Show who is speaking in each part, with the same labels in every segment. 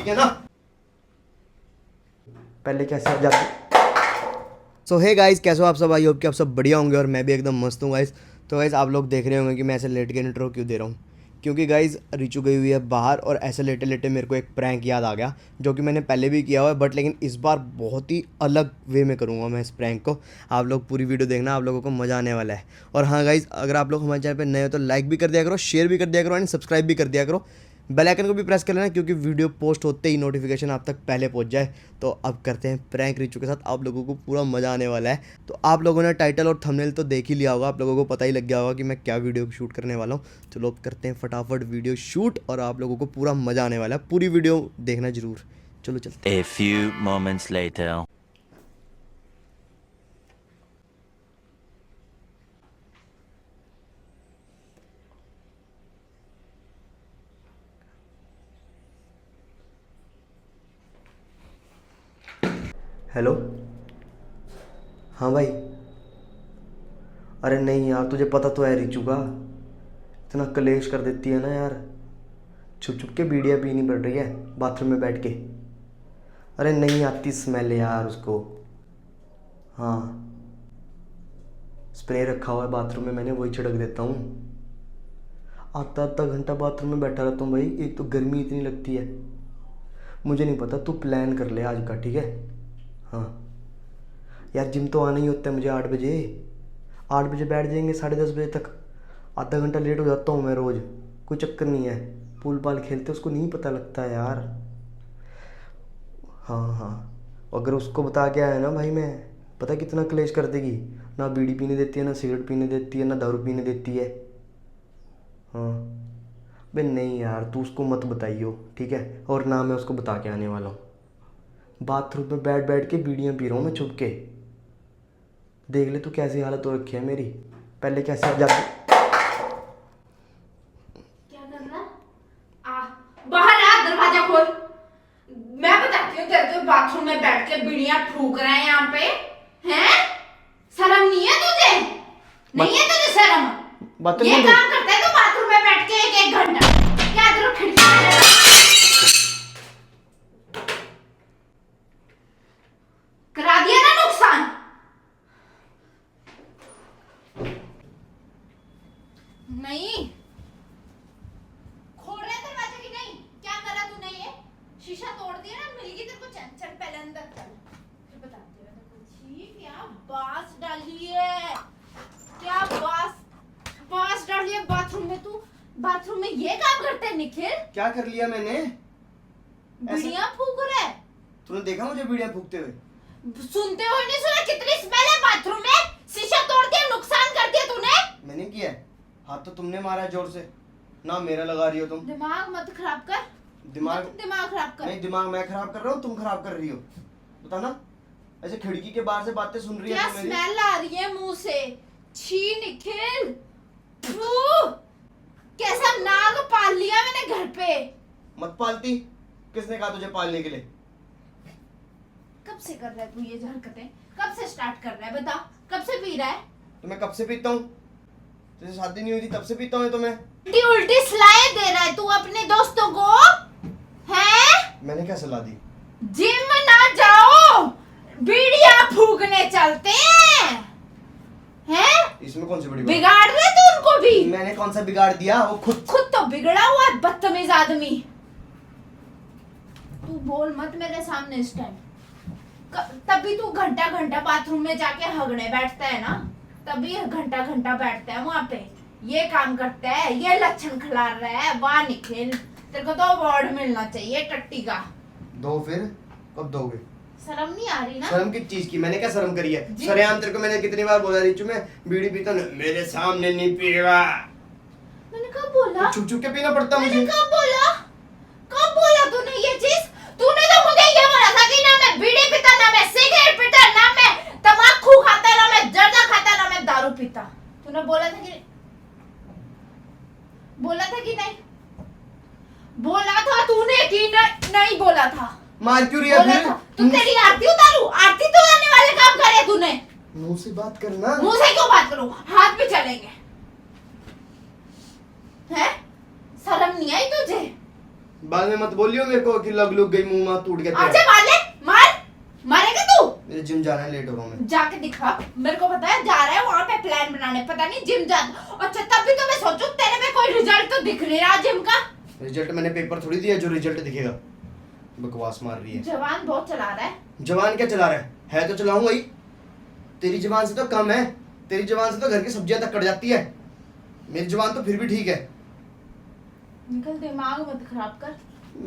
Speaker 1: है ना, पहले कैसे आप जाते। सो हे गाइस, कैसे हो आप सब? आई होप कि आप सब बढ़िया होंगे और मैं भी एकदम मस्त हूँ गाइस। तो गाइस आप लोग देख रहे होंगे कि मैं ऐसे लेट के इंट्रो क्यों दे रहा हूँ, क्योंकि गाइस रिचू गई हुई है बाहर और ऐसे लेटे लेटे मेरे को एक प्रैंक याद आ गया जो कि मैंने पहले भी किया हुआ है, बट लेकिन इस बार बहुत ही अलग वे में करूँगा मैं इस प्रैंक को। आप लोग पूरी वीडियो देखना, आप लोगों को मज़ा आने वाला है। और हाँ गाइस, अगर आप लोग हमारे चैनल पर नए हो तो लाइक भी कर दिया करो, शेयर भी कर दिया करो एंड सब्सक्राइब भी कर दिया करो। बेल आइकन को भी प्रेस कर लेना, क्योंकि वीडियो पोस्ट होते ही नोटिफिकेशन आप तक पहले पहुंच जाए। तो अब करते हैं प्रैंक रिचू के साथ, आप लोगों को पूरा मज़ा आने वाला है। तो आप लोगों ने टाइटल और थंबनेल तो देख ही लिया होगा, आप लोगों को पता ही लग गया होगा कि मैं क्या वीडियो शूट करने वाला हूँ। चलो अब करते हैं फटाफट वीडियो शूट और आप लोगों को पूरा मज़ा आने वाला है। पूरी वीडियो देखना जरूर। चलो चलते हैं।
Speaker 2: A few moments later.
Speaker 1: Hello, हाँ भाई। अरे नहीं यार, तुझे पता तो है रिचू का इतना कलेश कर देती है ना यार। छुप छुप के बीड़ियाँ पीनी पड़ रही है बाथरूम में बैठ के। अरे नहीं आती स्मेल यार उसको। हाँ, स्प्रे रखा हुआ है बाथरूम में, मैंने वही छिड़क देता हूँ। आधा आधा घंटा बाथरूम में बैठा रहता हूँ भाई, एक तो गर्मी इतनी लगती है। मुझे नहीं पता, तू प्लान कर ले आज का, ठीक है? हाँ यार, जिम तो आना ही होता है मुझे 8 बजे। 8 बजे बैठ जाएंगे 10:30 बजे तक। आधा घंटा लेट हो जाता हूँ मैं रोज़, कोई चक्कर नहीं है। पूल पाल खेलते उसको नहीं पता लगता है यार। हाँ हाँ, अगर उसको बता के आया ना भाई मैं, पता कितना क्लेश कर देगी। ना बीड़ी पीने देती है, ना सिगरेट पीने देती है, ना दारू पीने देती है। हाँ बे नहीं यार, तू उसको मत बताइयो, ठीक है? और ना मैं उसको बता के आने वाला हूँ। बाथरूम में बैठ बैठ के बीड़ियाँ पी रहा हूँ मैं छुप के। देख ले तू कैसी हालत हो रखी है मेरी, पहले कैसे आप जाते।
Speaker 3: क्या कर रहा? आ बाहर आ, दरवाजा खोल। मैं बताती हूँ तेरे को, बाथरूम में बैठ के बीड़ियां फूक रहा है यहाँ पे, हैं? शर्म नहीं है तुझे? नहीं है तुझे शर्म? ये काम करता है तू बाथरूम में बैठ के एक घंटा? क्या तेरे खिड़की करा दिया ना नुकसान? नहीं खोल रहे दरवाजे की? नहीं, क्या करा तूने? ये शीशा तोड़ दिया ना, मिल गई तेरे को। चल चल पहले अंदर चल, फिर बताती हूँ तेरे को। छी, क्या बास डाली है, क्या बास डाली है बाथरूम में। तू बाथरूम में ये काम करते है निखिल?
Speaker 1: क्या कर लिया मैंने?
Speaker 3: बीड़ियां फूक रहा है।
Speaker 1: तूने देखा मुझे बीड़ियाँ फूकते हुए?
Speaker 3: सुनते हुए नहीं सुना? कितनी स्मेल है बाथरूम में। शीशा तोड़ दिया, नुकसान कर दिया तूने।
Speaker 1: मैंने किया है? हाथ तो तुमने मारा है जोर से ना, मेरा लगा रही हो तुम।
Speaker 3: दिमाग मत खराब कर।
Speaker 1: दिमाग
Speaker 3: खराब कर।
Speaker 1: नहीं, दिमाग मैं खराब कर रहा हूँ, तुम खराब कर रही हो। बता ना, ऐसे खिड़की के बाहर से बातें सुन रही है
Speaker 3: क्या
Speaker 1: तू मेरी?
Speaker 3: स्मेल आ रही है मुंह से? छी निखिल, फू, कैसा नाग पाल लिया मैंने घर पे।
Speaker 1: मत पालती, किसने कहा तुझे पालने के लिए?
Speaker 3: कब से कर रहा है तू ये हरकतें? कब से स्टार्ट कर रहा है बता? कब से पी रहा है?
Speaker 1: तो मैं कब से पीता हूँ? तुझे शादी नहीं हुई थी तब से पीता हूँ तो मैं।
Speaker 3: उल्टी उल्टी सलाहें दे रहा है तू अपने दोस्तों को, हैं?
Speaker 1: मैंने क्या सलाह दी?
Speaker 3: जिम ना जाओ, बीड़ियां फूकने चलते हैं?
Speaker 1: इसमें कौन सी बड़ी बात?
Speaker 3: बिगाड़ रहे तू उनको भी।
Speaker 1: मैंने कौन सा बिगाड़ दिया? वो खुद
Speaker 3: तो बिगड़ा हुआ है, बदतमीज आदमी। तू बोल मत मेरे सामने इस टाइम। तभी तू घंटा घंटा बाथरूम में जाके हगने बैठता है ना, तभी घंटा घंटा बैठता है वहां पे, ये काम करता है, ये लक्षण खिला रहा है। वाह निखिल, तेरे को तो अवार्ड मिलना चाहिए टट्टी का।
Speaker 1: दो फिर, कब दोगे?
Speaker 3: शर्म नहीं आ रही ना?
Speaker 1: शर्म किस चीज की? मैंने क्या शर्म करी है? सरेआम तेरे को मैंने कितनी बार बोला रिचू मैं बीड़ी पीता हूं, मेरे सामने नहीं पिएगा।
Speaker 3: मैंने कब बोला?
Speaker 1: छुप छुप के पीना पड़ता मुझे।
Speaker 3: मैंने कब बोला? कब बोला तूने ये चीज? तूने तो मुझे ये बोला था कि ना मैं बीड़ी पीता, ना मैं सिगरेट पीता, ना मैं तंबाकू खाता, ना मैं जर्दा खाता, ना मैं दारू पीता। तूने बोला था कि नहीं? बोला था तूने कि नहीं बोला था?
Speaker 1: मार क्यों रही है फिर?
Speaker 3: तू तेरी आरती उतारू? आरती तो उतारने वाले काम करे तूने।
Speaker 1: मुंह से बात करना।
Speaker 3: मुंह से क्यों बात करूं? हाथ भी चलेंगे। हैं? शर्म नहीं आई तुझे?
Speaker 1: बाद में मत बोलियो मेरे को कि लग लुक गई मुंह मां टूट गया
Speaker 3: अच्छा मार ले, मारेगा तू?
Speaker 1: मेरे जिम जाना है, लेट हो रहा हूं मैं।
Speaker 3: जाके दिखा, मेरे को पता है जा रहा है वहाँ पे प्लान बनाने, पता नहीं जिम जा। अच्छा तब भी तो मैं सोचूं तेरे में कोई रिजल्ट तो दिख नहीं रहा जिम का।
Speaker 1: रिजल्ट मैंने पेपर थोड़ी दिया जो रिजल्ट दिखेगा। बकवास मार रही है।
Speaker 3: जवान बहुत चला रहा है।
Speaker 1: जवान क्या चला रहा है तो चलाऊंगा ही। तेरी जवान से तो कम है, तेरी जवान से तो घर की सब्जियां तक कट जाती है, मेरी जवान तो फिर भी ठीक है।
Speaker 3: निकल, दिमाग मत खराब कर।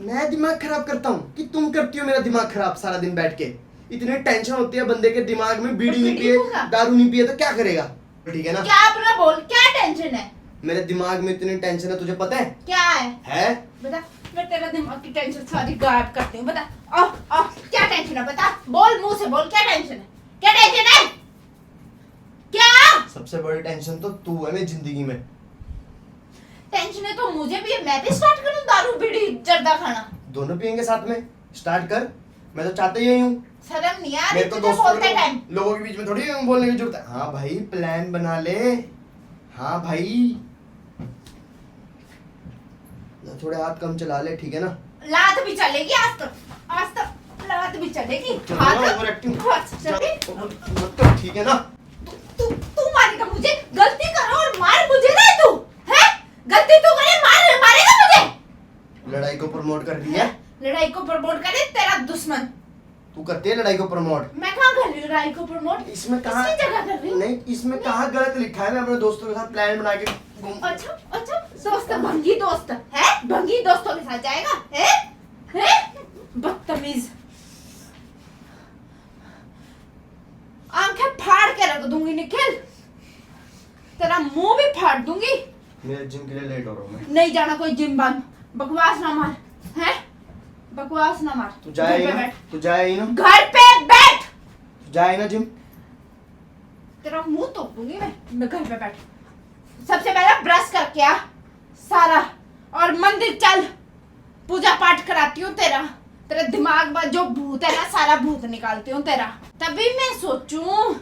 Speaker 1: मैं दिमाग खराब करता हूँ कि तुम करती हो मेरा दिमाग खराब सारा दिन बैठ के। इतने टेंशन होती है बंदे के दिमाग में, बीड़ी नहीं पिए, दारू नहीं पिए तो क्या करेगा? ठीक है ना?
Speaker 3: क्या अपना बोल, क्या टेंशन है?
Speaker 1: मेरे दिमाग में इतनी टेंशन है, तुझे पता है?
Speaker 3: क्या है? बता, मैं तेरा दिमाग की टेंशन सारी गायब करती हूँ। बता, क्या टेंशन है? बता, बोल, मुंह से बोल, क्या टेंशन है? क्या टेंशन है? क्या?
Speaker 1: सबसे बड़ी टेंशन तो तू है मेरी जिंदगी में।
Speaker 3: टेंशन है तो मुझे भी है, मैं भी स्टार्ट करूँ दारू बीड़ी जर्दा खाना?
Speaker 1: दोनों पियेंगे साथ में, स्टार्ट कर। मैं तो चाहता ही हूँ।
Speaker 3: शर्म नहीं आ रही
Speaker 1: मेरे तो
Speaker 3: तुझे बोलते टाइम?
Speaker 1: लोगों के बीच में थोड़ी बोलने की जरूरत है। हाँ भाई प्लान बना ले, हाँ भाई थोड़े हाथ कम चला ले, ठीक है ना?
Speaker 3: लात भी चलेगी आज तक लात भी चलेगी।
Speaker 1: ठीक है ना?
Speaker 3: तू मारेगा मुझे? गलती करो और मार मुझे ना तू, है? गलती तू करे, मारेगा मुझे?
Speaker 1: लड़ाई को प्रमोट कर रही है।
Speaker 3: लड़ाई को प्रमोट करे तेरा दुश्मन।
Speaker 1: तू करती है लड़ाई को प्रमोट?
Speaker 3: मैं कहाँ कर रही हूँ लड़ाई को प्रमोट?
Speaker 1: इसमें कहाँ
Speaker 3: जगह कर रही हूँ?
Speaker 1: नहीं, इसमें कहाँ गलत लिखा है? मैं अपने दोस्तों के साथ प्लान बना के
Speaker 3: अच्छा दोस्त, भंगी दोस्त है? भंगी दोस्तों के साथ जाएगा? है? बदतमीज। आंखें फाड़ के रख दूंगी निखिल, तेरा मुंह भी फाड़ दूंगी।
Speaker 1: मेरे जिम के लिए लेट हो रहा हूँ मैं।
Speaker 3: नहीं जाना कोई जिम बंद, बकवास ना मार, है? बकवास ना मार।
Speaker 1: तू जाए ना? तू जाए ना?
Speaker 3: घर पे बैठ।
Speaker 1: जाए ना जिम?
Speaker 3: तेरा मुंह तोड़ दूंगी मैं घर पे बैठ। सबसे पहले ब्रश करके आ सारा, और मंदिर चल, पूजा पाठ कराती हूँ तेरा दिमाग में जो भूत है ना सारा भूत निकालती हूँ तेरा। तभी मैं सोचूं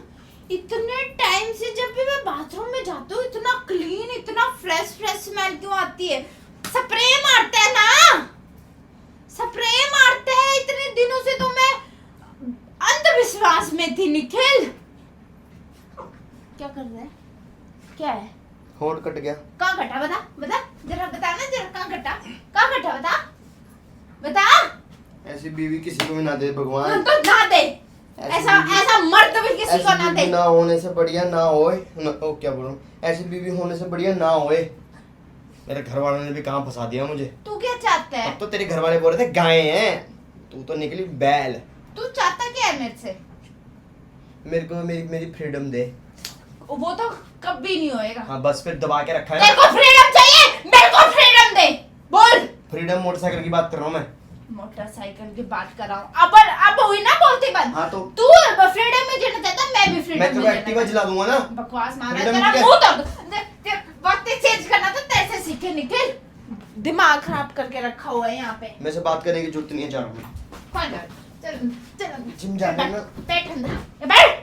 Speaker 3: इतने टाइम से जब भी मैं बाथरूम में जाती हूँ इतना क्लीन, इतना फ्रेश स्मेल क्यों आती है? स्प्रे मारते हैं ना, स्प्रे मारते हैं। इतने दिनों से तो मैं अंधविश्वास में थी निखिल। क्या कर रहा है? क्या है?
Speaker 1: होंठ कट गया।
Speaker 3: कहाँ कटा? बता जरा, बता ना जरा, कहाँ कटा? बता।
Speaker 1: ऐसी बीवी किसी को भी ना दे भगवान।
Speaker 3: तो ना दे, ऐसा मर्द भी किसी को ना दे।
Speaker 1: ना होने से बढ़िया ना होए क्या बोलूं, ऐसी बीवी होने से बढ़िया ना होए। मेरे घर वालों ने भी कहाँ फंसा दिया मुझे।
Speaker 3: तू क्या चाहता है?
Speaker 1: अब तो तेरे घर वाले बोल रहे थे गाय हैं, तू तो निकली बैल।
Speaker 3: तू चाहता क्या है मेरे से?
Speaker 1: मेरे को मेरी फ्रीडम दे।
Speaker 3: वो तो कभी नहीं होएगा।
Speaker 1: हाँ बस फिर दबा के रखा है।
Speaker 3: तेरे को फ्रीडम चाहिए? मेरे को फ्रीडम दे, बोल।
Speaker 1: फ्रीडम मोटरसाइकिल की बात कर रहा हूँ मैं।
Speaker 3: मोटरसाइकिल की बात कर रहा हूँ। अब हुई ना बोलती बंद।
Speaker 1: हाँ तो
Speaker 3: तू फ्रीडम में जीना चाहता, मैं भी फ्रीडम
Speaker 1: मैं
Speaker 3: में
Speaker 1: तो एक्टिवा जला दूंगा ना।
Speaker 3: बकवास मार
Speaker 1: Freedom
Speaker 3: रहा है,
Speaker 1: क्या?
Speaker 3: तेरा मुंह तोड़। वक्त चेंज करना तो तेरे से सीखे निखिल, दिमाग खराब करके रखा हुआ है यहाँ पे।
Speaker 1: मेरे से बात करने की जरूरत नहीं है, जा रहा हूँ।
Speaker 3: चल
Speaker 1: जिम जाना है ना।
Speaker 3: बैठ अंदर, बैठ।